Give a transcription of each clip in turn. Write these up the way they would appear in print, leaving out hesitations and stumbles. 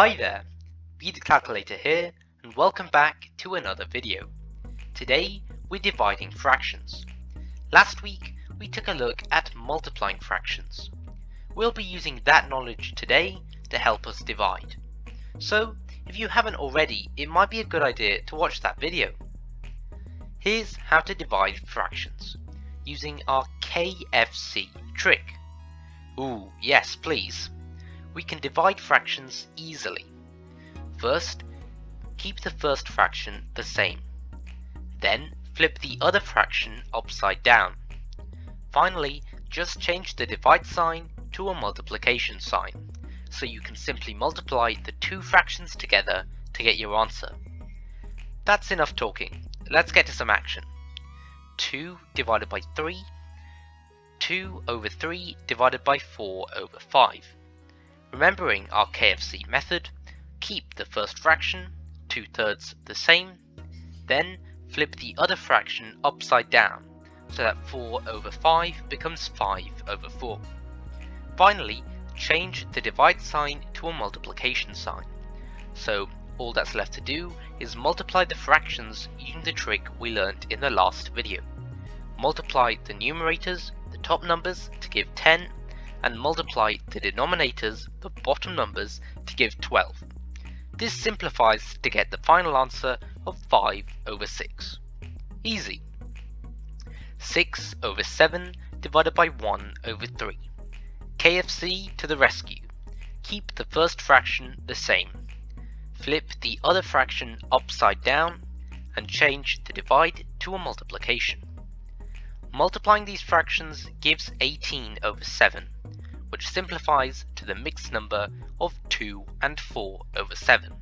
Hi there, Be the Calculator here, and welcome back to another video. Today we're dividing fractions. Last week we took a look at multiplying fractions. We'll be using that knowledge today to help us divide. So if you haven't already, it might be a good idea to watch that video. Here's how to divide fractions using our KFC trick. Ooh, yes please. We can divide fractions easily. First, keep the first fraction the same. Then flip the other fraction upside down. Finally, just change the divide sign to a multiplication sign, so you can simply multiply the two fractions together to get your answer. That's enough talking. Let's get to some action. 2 divided by 3, 2 over 3 divided by 4 over 5. Remembering our KFC method, keep the first fraction, 2/3 the same, then flip the other fraction upside down so that 4 over 5 becomes 5 over 4. Finally, change the divide sign to a multiplication sign. So all that's left to do is multiply the fractions using the trick we learnt in the last video. Multiply the numerators, the top numbers, to give 10, and multiply the denominators, the bottom numbers, to give 12. This simplifies to get the final answer of 5 over 6. Easy. 6 over 7 divided by 1 over 3. KFC to the rescue. Keep the first fraction the same. Flip the other fraction upside down and change the divide to a multiplication. Multiplying these fractions gives 18 over 7, which simplifies to the mixed number of 2 and 4 over 7.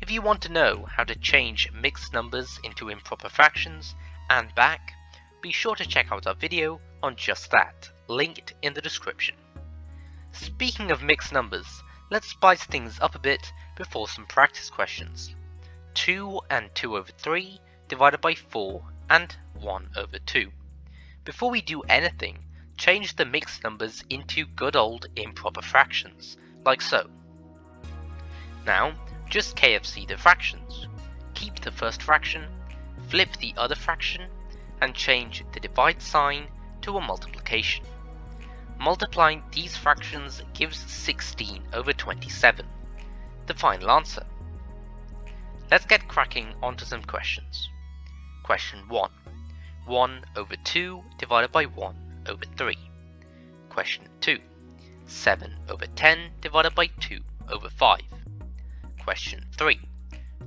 If you want to know how to change mixed numbers into improper fractions and back, be sure to check out our video on just that, linked in the description. Speaking of mixed numbers, let's spice things up a bit before some practice questions. 2 and 2 over 3 divided by 4 and 1 over 2. Before we do anything, change the mixed numbers into good old improper fractions, like so. Now, just KFC the fractions. Keep the first fraction, flip the other fraction, and change the divide sign to a multiplication. Multiplying these fractions gives 16 over 27, the final answer. Let's get cracking onto some questions. Question 1. 1 over 2 divided by 1 over 3. Question 2. 7 over 10 divided by 2 over 5. Question 3.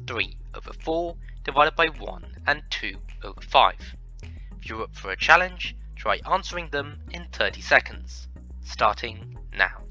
3 over 4 divided by 1 and 2 over 5. If you're up for a challenge, try answering them in 30 seconds, starting now.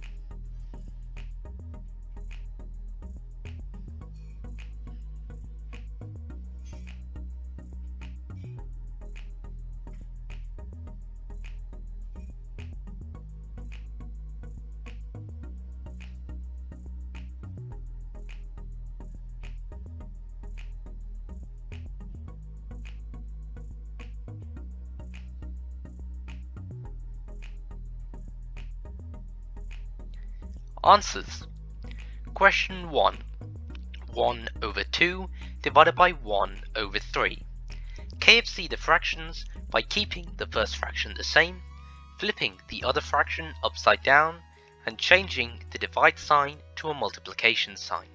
Answers. Question 1. 1 over 2 divided by 1 over 3. KFC the fractions by keeping the first fraction the same, flipping the other fraction upside down, and changing the divide sign to a multiplication sign.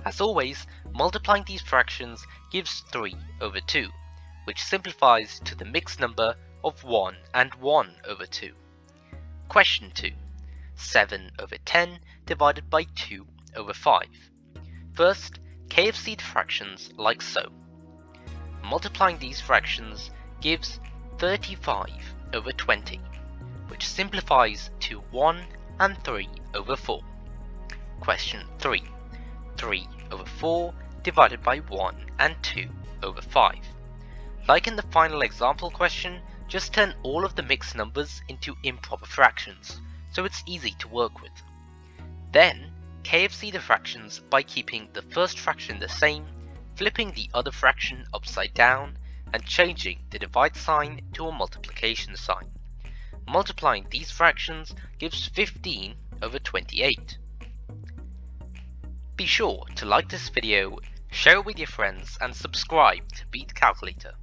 As always, multiplying these fractions gives 3 over 2, which simplifies to the mixed number of 1 and 1 over 2. Question 2. 7 over 10 divided by 2 over 5. First, KFC the fractions like so. Multiplying these fractions gives 35 over 20, which simplifies to 1 and 3 over 4. Question 3. 3 over 4 divided by 1 and 2 over 5. Like in the final example question, just turn all of the mixed numbers into improper fractions, so it's easy to work with. Then, KFC the fractions by keeping the first fraction the same, flipping the other fraction upside down, and changing the divide sign to a multiplication sign. Multiplying these fractions gives 15 over 28. Be sure to like this video, share it with your friends and subscribe to Beat Calculator.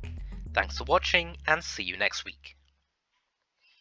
Thanks for watching and see you next week.